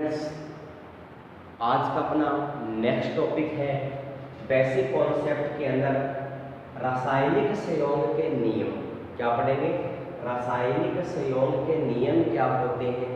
Students, आज का अपना नेक्स्ट टॉपिक है बेसिक कॉन्सेप्ट के अंदर रासायनिक संयोग के नियम। क्या पढ़ेंगे? रासायनिक संयोग के नियम क्या होते हैं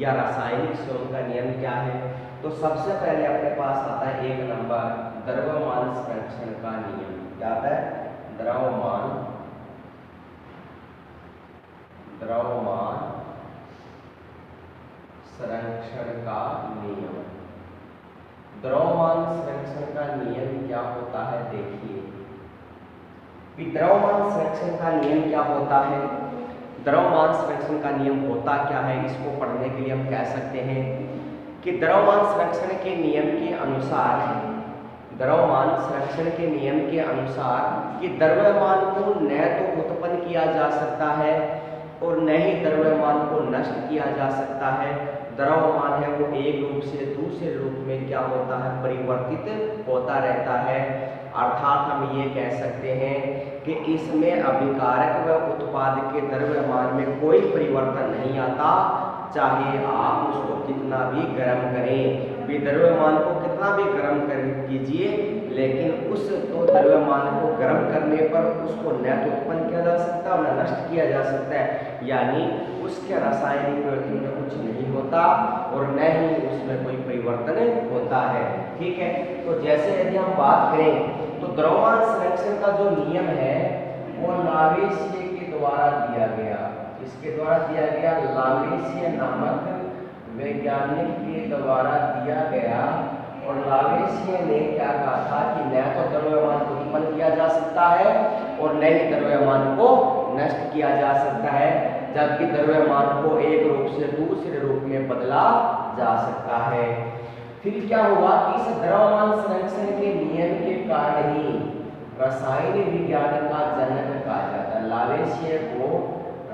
या रासायनिक संयोग का नियम क्या है। तो सबसे पहले अपने पास आता है 1 नंबर द्रव्यमान संरक्षण का नियम। क्या आता है? द्रव्यमान संरक्षण का नियम। द्रव्यमान संरक्षण का नियम क्या होता है? देखिए कि द्रव्यमान संरक्षण का नियम क्या होता है। द्रव्यमान संरक्षण का नियम होता क्या है, इसको पढ़ने के लिए हम कह सकते हैं कि द्रव्यमान संरक्षण के नियम के अनुसार कि द्रव्यमान को न तो उत्पन्न किया जा सकता है और न ही द्रव्यमान को नष्ट किया जा सकता है। द्रव्यमान है वो एक रूप से दूसरे रूप में क्या होता है? परिवर्तित होता रहता है। अर्थात हम ये कह सकते हैं कि इसमें अभिकारक व उत्पाद के द्रव्यमान में कोई परिवर्तन नहीं आता, चाहे आप उसको कितना भी गर्म करें। द्रव्यमान को कितना भी गर्म कर कीजिए, लेकिन उस तो द्रव्यमान को गर्म करने पर उसको न तो उत्पन्न किया जा सकता और न नष्ट किया जा सकता है, यानी उसके रासायनिक प्रकृति में कुछ नहीं होता और न ही उसमें कोई परिवर्तन होता है। ठीक है, तो जैसे यदि हम बात करें तो द्रव्यमान संरक्षण का जो नियम है वो लावेसिये के द्वारा दिया गया। इसके द्वारा दिया गया? लावेसिये नामक वैज्ञानिक के द्वारा दिया गया। और लावेसिये ने क्या कहा था कि न तो द्रव्यमान को उत्पन्न किया जा सकता है और न ही द्रव्यमान को नष्ट किया जा सकता है, जबकि द्रव्यमान को एक रूप से दूसरे रूप में बदला जा सकता है। फिर क्या हुआ कि इस द्रव्यमान संरक्षण के नियम के कारण ही रसायन विज्ञान का जनक कहा जाता है। लावेसिये को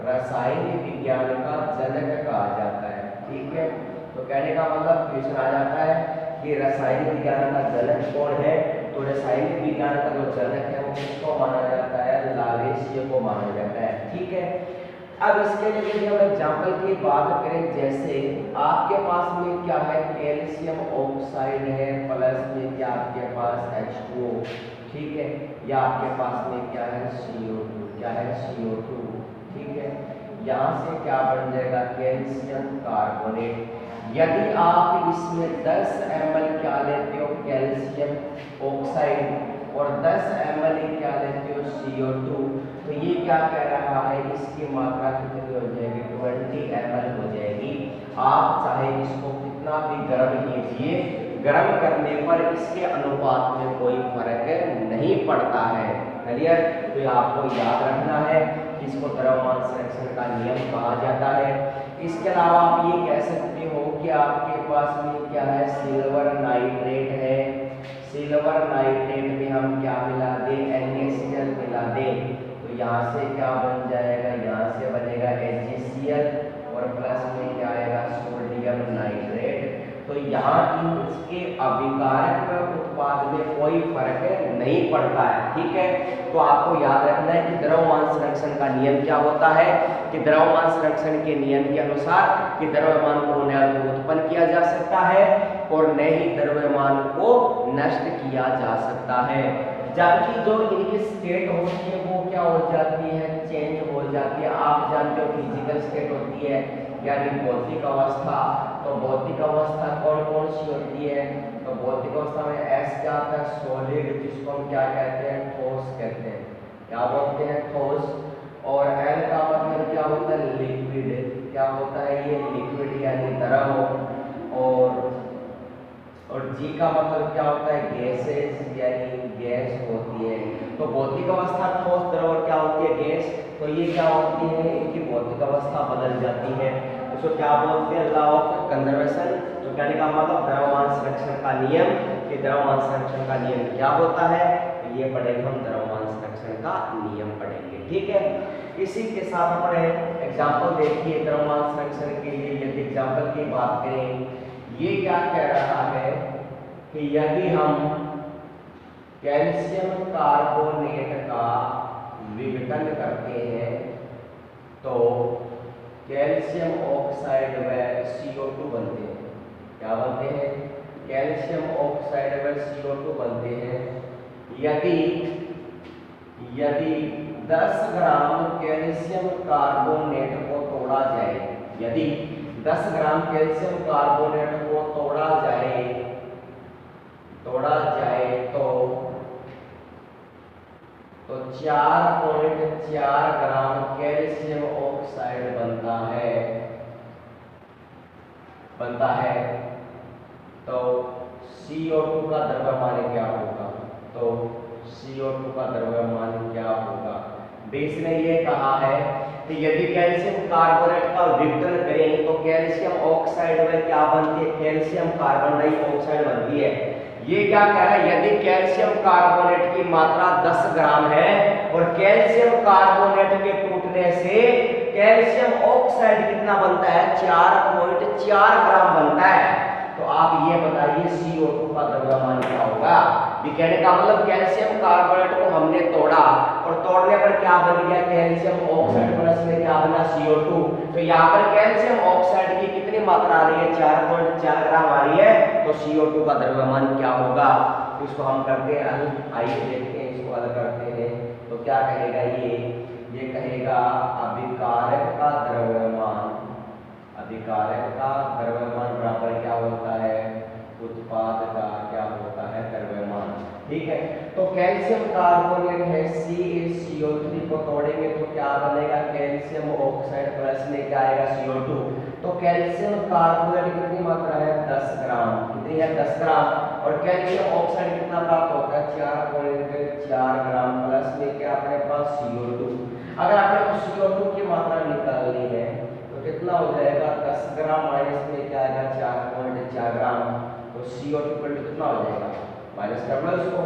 रसायन विज्ञान का जनक कहा जाता है। ठीक है, तो कहने का मतलब क्वेश्चन आ जाता है कि रसायन विज्ञान का जनक कौन है? तो रसायन विज्ञान का जो जनक है वो किसको माना जाता है? लावेसिये को माना जाता है। ठीक है, अब इसके लिए यदि हम एग्जाम्पल की बात करें, जैसे आपके पास में क्या है? कैल्शियम ऑक्साइड है, प्लस में क्या आपके पास H2O। ठीक है, या आपके पास में क्या है? CO2। क्या है? CO2। ठीक है, यहाँ से क्या बन जाएगा? Calcium carbonate. यदि आप इसमें 10 ml क्या लेते हो? कैल्शियम ऑक्साइड और 10 ml क्या लेते हो? CO2। तो ये क्या कह रहा है? इसकी मात्रा कितनी हो जाएगी? 20 ml हो जाएगी। आप चाहे इसको कितना भी गर्म कीजिए, गर्म करने पर इसके अनुपात में कोई फर्क नहीं पड़ता है। क्लियर? तो आपको याद रखना है कि इसको द्रव्यमान संरक्षण का नियम कहा जाता है। इसके अलावा आप ये कह सकते हो कि आपके पास में क्या है? सिल्वर नाइट्रेट है। सिल्वर नाइट्रेट में हम क्या मिला दें? NaCl मिला दें। तो यहाँ से क्या बन जाएगा? यहाँ से बनेगा HCl और प्लस में क्या आएगा? Sodium nitrate. तो यहाँ इसके अभिकारक उत्पाद में कोई फर्क नहीं पड़ता है। ठीक है, तो आपको याद रखना है कि द्रव्यमान संरक्षण का नियम क्या होता है कि द्रव्यमान संरक्षण के नियम के अनुसार कि द्रव्यमान को न तो उत्पन्न किया जा सकता है और न ही द्रव्यमान को नष्ट किया जा सकता है, जबकि जो इनकी स्टेट होती है वो क्या हो जाती है? चेंज हो जाती है। आप जानते हो फिजिकल स्टेट होती है यानी भौतिक अवस्था। तो भौतिक अवस्था कौन कौन सी होती है? तो भौतिक अवस्था में S क्या आता है? सॉलिड, जिसको हम क्या कहते हैं? ठोस कहते हैं। क्या बोलते हैं? ठोस। और L का मतलब क्या होता है? लिक्विड। क्या होता है? ये लिक्विड यानी द्रव। और G का मतलब क्या होता है? गैसेस यानी गैस होती है। तो भौतिक अवस्था ठोस, द्रव और क्या होती है? गैस। तो ये क्या होती है? इनकी भौतिक अवस्था बदल जाती है। इसको क्या बोलते हैं? Law of conservation. तो कहने का मतलब द्रव्यमान संरक्षण का नियम कि द्रव्यमान संरक्षण का नियम क्या होता है, ये पढ़ेंगे हम। द्रव्यमान संरक्षण का नियम पढ़ेंगे। ठीक है, इसी के साथ अपने एग्जाम्पल देखिए द्रव्यमान संरक्षण के लिए। यदि एग्जाम्पल की बात करें, ये क्या कह रहा है कि यदि हम कैल्शियम कार्बोनेट का विघटन करते हैं तो कैल्शियम ऑक्साइड व CO2 बनते हैं। क्या कैल्शियम ऑक्साइड व CO2 बनते हैं, यदि यदि 10 ग्राम कैल्शियम कार्बोनेट को तोड़ा जाए, यदि 10 ग्राम कैल्शियम कार्बोनेट को तोड़ा जाए तो 4.4 ग्राम कैल्शियम ऑक्साइड बनता है। तो CO2 का द्रव्यमान क्या होगा? तो CO2 का द्रव्यमान क्या होगा? बेस ने ये कहा है कि यदि कैल्शियम कार्बोनेट का विघटन करें तो कैल्शियम ऑक्साइड में क्या बनती है? कैल्शियम कार्बन डाइऑक्साइड बनती है। ये क्या कह रहा है? यदि कैल्शियम कार्बोनेट की मात्रा 10 ग्राम है और कैल्शियम कार्बोनेट के टूटने से कैल्शियम ऑक्साइड कितना बनता है? 4.4 ग्राम बनता है। तो आप ये बताइए CO2 का द्रव्यमान क्या होगा? ये कहने का मतलब कैल्शियम कार्बोनेट को हमने तोड़ा और तोड़ने पर क्या बन गया? कैल्शियम ऑक्साइड प्लस में क्या बना? CO2। तो यहाँ पर कैल्शियम ऑक्साइड की कितनी मात्रा आ रही है? 4.4 ग्राम आ रही है। तो CO2 का द्रव्यमान क्या होगा? तो इसको हम करते हैं हल। आइए देखते हैं, इसको हल करते हैं। तो क्या कहेगा ये कहेगा अभिकारक का द्रव्यमान, अभिकारक का द्रव्यमान बराबर क्या होता है? उत्पाद का क्या होता है? द्रव्यमान। ठीक है, तो कैल्शियम कार्बोनेट है CaCO3 को तोड़ेंगे तो क्या बनेगा? कैल्शियम ऑक्साइड प्लस में क्या आएगा? CO2। तो कैल्शियम कार्बोनेट कितनी मात्रा है? 10 ग्राम। कितनी है? 10 ग्राम। और कैल्शियम ऑक्साइड कितना प्राप्त होता है? 4.4 ग्राम प्लस में क्या अपने पास? CO2। अगर आपने को CO2 की मात्रा निकालनी है तो कितना हो जाएगा? 10 ग्राम माइनस में क्या आएगा? 4.4 ग्राम। तो CO2 कितना हो जाएगा? माइनस कर लो इसको।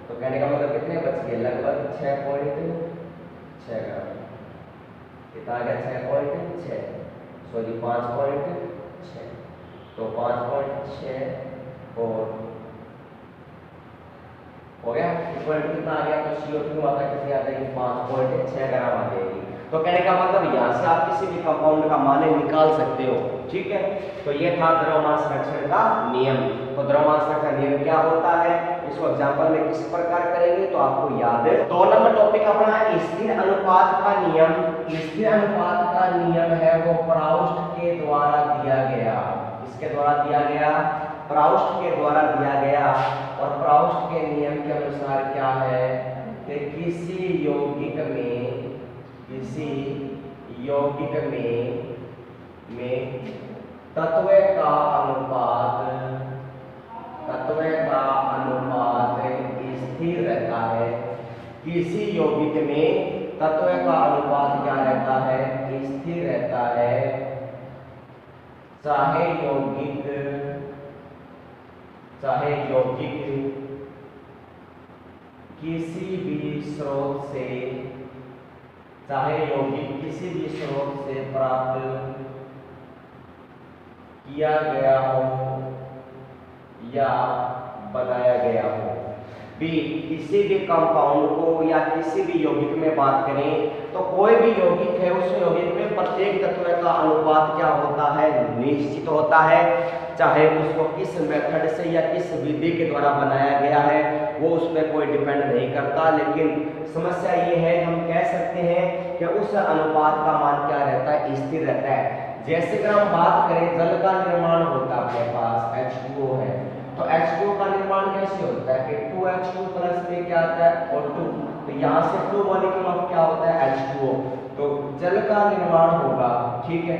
तो कहने का मतलब कितने बच गए? लगभग 6.6 ग्राम। कितना आ गया? 6.6 सॉरी 5.6। तो 5.6 और हो गया इक्वल टू कितना आ गया? तो CO2 की मात्रा कितनी आ जाएगी? 5.6 ग्राम आ जाएगी। तो कहने का मतलब यहाँ से आप किसी भी कंपाउंड का मान निकाल सकते हो। ठीक है, तो ये था द्रव्यमान संरक्षण का नियम। तो द्रव्यमान संरक्षण नियम क्या होता है, इसको एग्जांपल में किस प्रकार करेंगे तो आपको याद है। 2 नंबर टॉपिक अपना स्थिर अनुपात का नियम। स्थिर अनुपात का नियम है वो प्राउस्ट के द्वारा दिया गया। इसके द्वारा दिया गया? प्राउस्ट के द्वारा दिया गया। और प्राउस्ट के नियम के अनुसार क्या है कि किसी यौगिक में तत्व का अनुपात स्थिर रहता है। किसी यौगिक में तत्व का अनुपात क्या रहता है? स्थिर रहता है। चाहे यौगिक किसी भी स्रोत से प्राप्त किया गया हो या बनाया गया हो। बी, किसी भी कंपाउंड को या किसी भी यौगिक में बात करें तो कोई भी यौगिक है उस यौगिक में प्रत्येक तत्व का अनुपात क्या होता है? निश्चित होता है। चाहे उसको किस मेथड से या किस विधि के द्वारा बनाया गया है वो उस पर कोई डिपेंड नहीं करता। लेकिन समस्या ये है, हम कह सकते हैं कि उस अनुपात का मान क्या रहता है? स्थिर रहता है। जैसे अगर हम बात करें जल का निर्माण होता है, अपने पास H2O है, तो H2O का निर्माण कैसे होता है कि 2H2 प्लस में क्या आता है? O2। तो यहाँ से 2 मॉलिक्यूल ऑफ क्या होता है? H2O। तो जल का निर्माण होगा। ठीक है,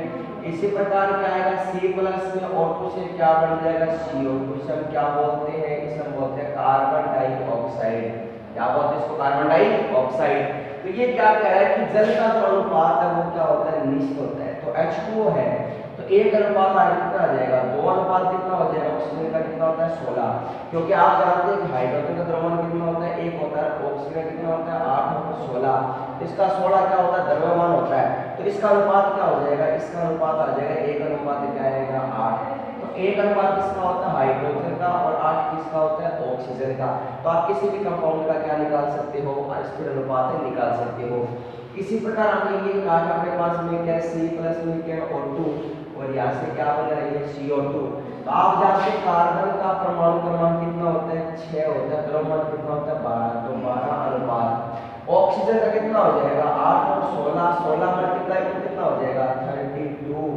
इसी प्रकार क्या आएगा? C प्लस में O2 से क्या बन जाएगा? CO2। इसे हम क्या बोलते हैं? इसे हम बोलते हैं कार्बन डाइऑक्साइड। क्या बोलते हैं इसको? Carbon dioxide. तो ये क्या कह रहा है कि जल का जो अनुपात है वो क्या होता है? निश्चित होता है। तो H2O है तो 1 अनुपात कितना आ जाएगा? 2 अनुपात कितना हो जाएगा? ऑक्सीजन का कितना होता है? 16। क्योंकि आप जानते हैं कि हाइड्रोजन का द्रव्यमान कितना होता है? 1 होता है। ऑक्सीजन कितना होता है? 8 और 16। इसका 16 क्या होता है? द्रव्यमान होता है। तो इसका अनुपात क्या हो जाएगा? इसका अनुपात आ जाएगा 1 अनुपात क्या आएगा? 8। तो 1 अनुपात किसका होता है? हाइड्रोजन का। और 8 किसका होता है? ऑक्सीजन का। तो आप किसी भी कंपाउंड का क्या निकाल सकते हो? स्थिर अनुपात निकाल सकते हो। इसी प्रकार हमने ये कहा कि अपने पास में क्या C प्लस में क्या O2 और यहाँ से क्या बन रही है? CO2। तो आप जानते हैं कार्बन का परमाणु क्रमांक कितना होता है, 6 होता है, द्रव्यमान कितना होता है 12, तो 12 अनुपात ऑक्सीजन का कितना हो जाएगा 8 और 16, 16 मल्टीप्लाई कर कितना हो जाएगा 32,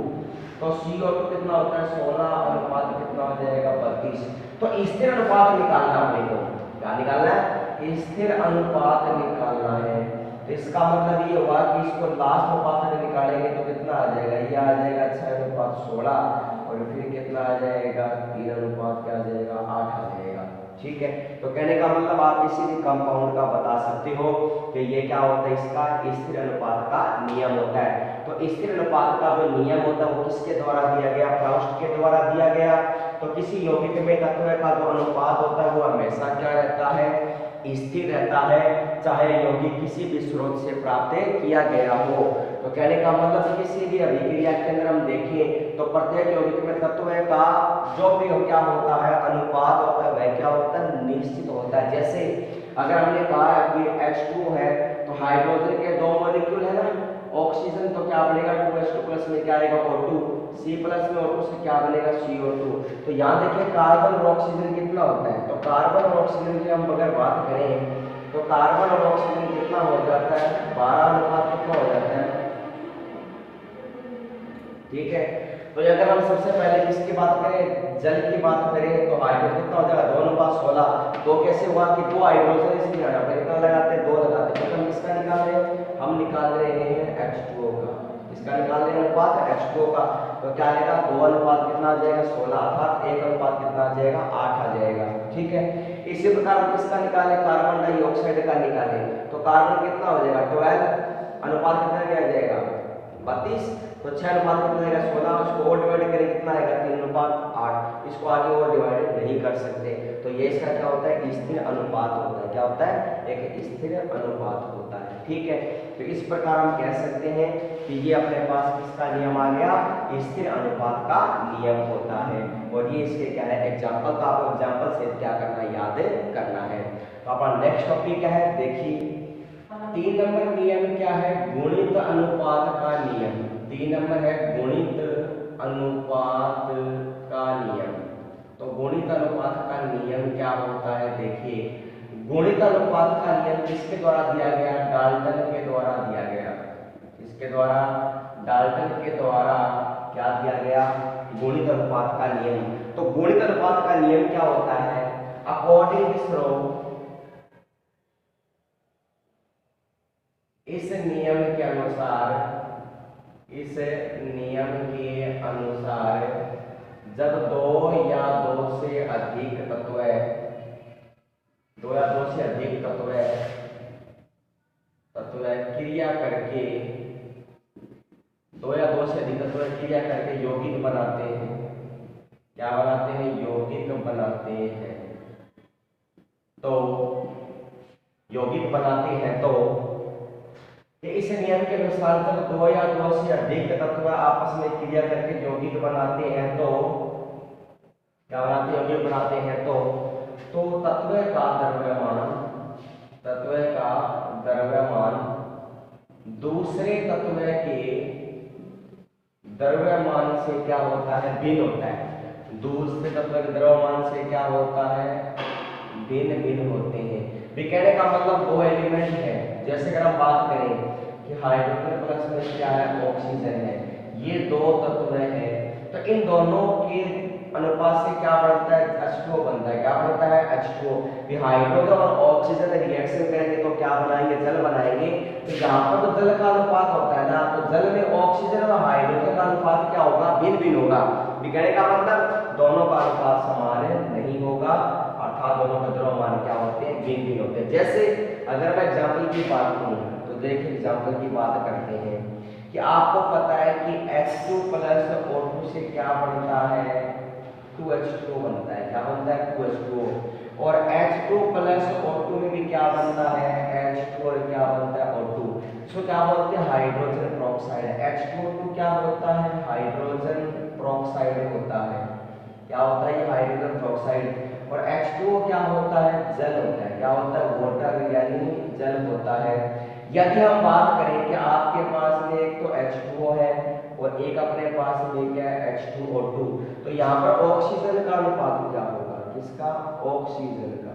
तो CO2 कितना होता है 16 अनुपात कितना हो जाएगा 32। तो स्थिर अनुपात निकालना अपने को, क्या निकालना है, स्थिर अनुपात निकालना है। तो इसका मतलब ये हुआ कि इसको लास्ट अनुपात में निकालेंगे तो कितना आ जाएगा, ये आ जाएगा 6:16 और फिर कितना आ जाएगा 3 क्या आ जाएगा 8 आ जाएगा। ठीक है, तो कहने का मतलब आप किसी भी कंपाउंड का बता सकते हो कि ये क्या होता है, इसका स्थिर अनुपात का नियम होता है। तो स्थिर अनुपात का जो नियम होता है वो किसके द्वारा दिया गया, प्रोस्ट के द्वारा दिया गया। तो किसी यौगिक में तत्व का जो अनुपात होता है वो हमेशा क्या रहता है, स्थिर रहता है, चाहे यौगिक किसी भी स्रोत से प्राप्त किया गया हो। तो कहने का मतलब किसी भी अभिक्रिया के अंदर हम देखें तो प्रत्येक यौगिक में तत्व का जो भी क्या होता है अनुपात होता है वह क्या होता है, निश्चित होता है। जैसे अगर हमने कहा है कि H2 है तो हाइड्रोजन के 2 मॉलिक्यूल है ना, ऑक्सीजन तो क्या बनेगा 2H2 प्लस में क्या आएगा O2, C प्लस में O2 से क्या बनेगा CO2। तो यहाँ देखिए कार्बन और ऑक्सीजन कितना होता है, तो कार्बन और ऑक्सीजन की हम अगर बात करें तो कार्बन और ऑक्सीजन कितना हो जाता है 12 अनुपात कितना हो जाता है। ठीक है, तो अगर हम सबसे पहले किसकी बात करें, जल की बात करें तो हाइड्रोजन कितना हो जाएगा 2:16। तो कैसे हुआ कि 2 हाइड्रोजन इसमें आना पर कितना लगाते हैं 2 लगाते हैं, तो हम किसका निकाल रहे हैं, हम निकाल रहे हैं H2O का, इसका निकाल रहे हैं अनुपात H2O का। तो क्या आएगा 2 अनुपात कितना आ जाएगा 16 अर्थात 1 अनुपात कितना आ जाएगा 8 आ जाएगा। ठीक है, इसी प्रकार हम किसका निकालें, कार्बन डाइऑक्साइड का निकालें तो कार्बन कितना हो जाएगा 12 अनुपात कितना आ जाएगा 32, तो 6 अनुपात कितना आएगा 16, उसको और डिवाइड करें कितना आएगा 3:8, इसको आगे और डिवाइड नहीं कर सकते। तो ये इसका क्या होता है, स्थिर अनुपात होता है। क्या होता है, एक स्थिर अनुपात होता है। ठीक है, तो इस प्रकार हम कह सकते हैं कि ये अपने पास किसका नियम आ गया, स्थिर अनुपात का नियम होता है। और ये इसके क्या है एग्जाम्पल, तो आपको एग्जाम्पल से क्या करना है, याद करना है। तो अपना नेक्स्ट टॉपिक है, देखिए 3 नंबर नियम क्या है, गुणित अनुपात का नियम। 3 नंबर है गुणित अनुपात का नियम। तो गुणित अनुपात का नियम क्या होता है, देखिए गुणित अनुपात का नियम किसके द्वारा दिया गया, डाल्टन के द्वारा दिया गया। किसके द्वारा, डाल्टन के द्वारा क्या दिया गया, गुणित अनुपात का नियम। तो गुणित अनुपात का नियम क्या होता है, अकॉर्डिंग दिस लॉ, इस नियम के अनुसार, इस नियम के अनुसार जब 2 या 2 से अधिक तत्व, 2 या 2 से अधिक तत्व क्रिया करके, 2 या 2 से अधिक तत्व क्रिया करके यौगिक बनाते हैं। क्या बनाते हैं, यौगिक बनाते हैं। तो यौगिक बनाते हैं तो इस नियम के अनुसार जब 2 या 2 से अधिक तत्व आपस में क्रिया करके यौगिक बनाते हैं तो क्या बनाते हैं, यौगिक बनाते हैं तो तत्व का द्रव्यमान दूसरे तत्व के द्रव्यमान से क्या होता है, भिन्न होता है। दूसरे तत्व के द्रव्यमान से क्या होता है, भिन्न होते हैं। कहने का मतलब 2 एलिमेंट है, जैसे अगर हम बात करें कि हाइड्रोजन प्लस में क्या है ऑक्सीजन है, ये 2 तत्व है, तो इन दोनों के अनुपात से क्या बनता है, H2O बनता है। क्या बनता है, H2O। हाइड्रोजन और ऑक्सीजन रिएक्शन करेंगे तो क्या बनाएंगे, जल बनाएंगे। तो यहाँ पर तो जल का अनुपात होता है ना, तो जल में ऑक्सीजन और हाइड्रोजन का अनुपात क्या होगा, भिन्न होगा। कहने का मतलब दोनों का अनुपात समान नहीं होगा, अर्थात दोनों का द्रव्यमान क्या होते हैं, भिन्न होते हैं। जैसे अगर मैं एग्जाम्पल की बात करूं तो देखिए एग्जाम्पल की बात करते हैं कि आपको पता है कि H2 प्लस O2 से क्या बनता है, 2H2O बनता है। क्या बनता है, 2H2O। और H2 प्लस O2 में भी क्या बनता है, H2 और क्या बनता है, O2। इसको क्या बोलते हैं, हाइड्रोजन पेरोक्साइड। H2O2 क्या होता है, हाइड्रोजन पेरोक्साइड होता है। क्या होता है, ये हाइड्रोजन पेरोक्साइड। और H2O क्या होता है, जल होता है। क्या होता है, वाटर यानी जल होता है। यदि हम बात करें कि आपके पास में एक तो H2O है और एक अपने पास में क्या है H2O2। तो यहाँ पर ऑक्सीजन का अनुपात क्या होगा, किसका, ऑक्सीजन का।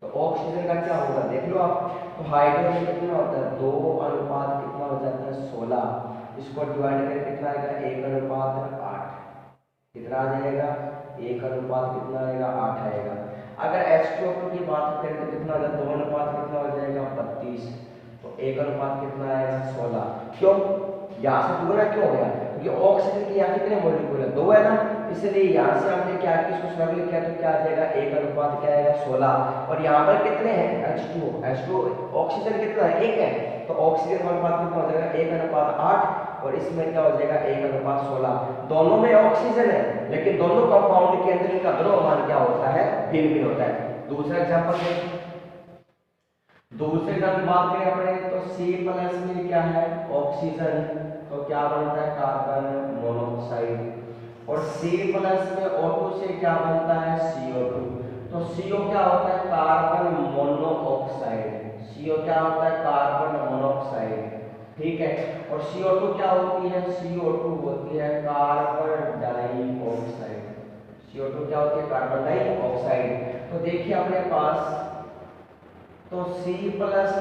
तो ऑक्सीजन का क्या होगा देख लो आप। तो हाइड्रोजन कितना होता है, 2 अनुपात कितना हो जाता है 16। इसको डिवाइड करके कितना आएगा 1 अनुपात 8। कितना आ जाएगा 1 अनुपात कितना आएगा 8 आएगा। अगर H2O2 की बात करें तो कितना आ जाएगा 2 अनुपात कितना हो जाएगा 32। तो 1 अनुपात कितना आएगा 16। क्यों, यहाँ से दुगना क्यों हो गया, क्योंकि ऑक्सीजन के यहाँ कितने मॉलिक्यूल है 2 है ना, इसलिए यहाँ से हमने क्या किया, इसको सरल किया तो क्या आ जाएगा 1 अनुपात क्या आएगा 16। और यहाँ पर कितने हैं H2 ऑक्सीजन कितना है 1 है, तो ऑक्सीजन का अनुपात कितना हो जाएगा 1 अनुपात 8 और इसमें क्या हो जाएगा 1 अनुपात 16। दोनों में ऑक्सीजन है लेकिन दोनों कंपाउंड के अंदर इनका द्रव्यमान क्या होता है, भिन्न भिन्न होता है। दूसरा एग्जांपल देखिए, दूसरे एग्जांपल बात करें अपने तो C+ में क्या है ऑक्सीजन, तो क्या बनता है कार्बन मोनोऑक्साइड। और C+ में O2 से क्या बनता है CO2। तो CO क्या होता है कार्बन मोनोऑक्साइड, CO क्या होता है कार्बन मोनोऑक्साइड, ठीक है। और CO2 क्या होती है, CO2 होती है कार्बन डाइऑक्साइड। CO2 क्या होती है कार्बन डाइऑक्साइड। तो देखिए अपने पास तो C+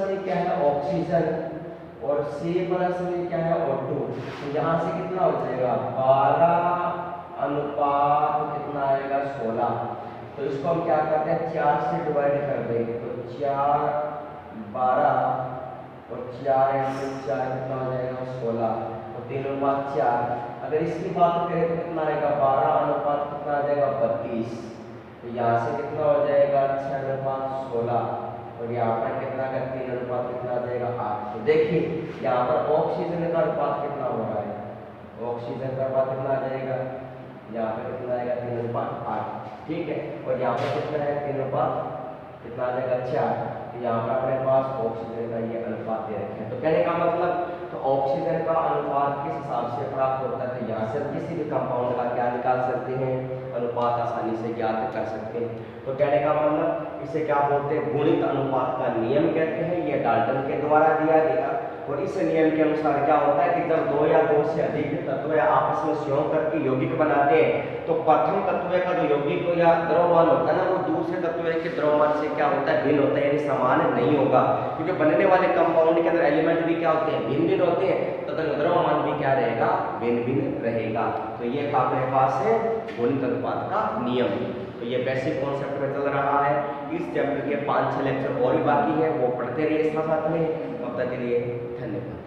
में क्या है ऑक्सीजन और C+ में क्या है O2। तो यहाँ से कितना हो जाएगा 12 अनुपात कितना आएगा 16। तो इसको हम क्या करते हैं 4 से डिवाइड कर देंगे, तो 4 12 और 4 × 4 कितना हो जाएगा 16 और 3 अनुपात 4। अगर इसकी बात करें तो कितना आएगा 12 अनुपात कितना आ जाएगा 32। तो यहाँ से कितना हो जाएगा 6 अनुपात 16 और यहाँ पर कितना का 3 अनुपात कितना आ जाएगा 8। तो देखिए यहाँ पर ऑक्सीजन का अनुपात कितना हो रहा है, ऑक्सीजन का अनुपात कितना आ जाएगा, यहाँ पर कितना आएगा 3 अनुपात 8, ठीक है। और यहाँ पर कितना है 3 अनुपात कितना आ जाएगा 4। तो यहाँ पर अपने पास ऑक्सीजन का ये अनुपात दे रखे हैं। तो कहने का मतलब तो ऑक्सीजन का अनुपात किस हिसाब से प्राप्त होता है, तो यहाँ से किसी भी कंपाउंड का क्या निकाल सकते हैं, अनुपात आसानी से ज्ञात कर सकते हैं। तो कहने का मतलब इसे क्या बोलते हैं गुणित अनुपात का नियम कहते हैं, ये डाल्टन के द्वारा दिया गया। और इस नियम के अनुसार क्या होता है कि जब 2 या 2 से अधिक तत्व आपस में संयोग करके यौगिक बनाते हैं तो प्रथम तत्व का जो यौगिक या द्रव्यमान होता है ना वो दूसरे तत्व के द्रव्यमान से क्या होता है भिन्न होता है, यानी समान नहीं होगा। क्योंकि बनने वाले कंपाउंड के अंदर एलिमेंट भी क्या होते हैं भिन्न भिन्न होते हैं, तथा द्रव्यमान भी क्या रहेगा भिन्न भिन्न रहेगा। तो ये अपने पास है गुणित अनुपात का नियम। तो ये बेसिक कॉन्सेप्ट में चल रहा है। इस चैप्टर के 5-6 लेक्चर और भी बाकी है, वो पढ़ते रहिए साथ में। तब तक के लिए धन्यवाद।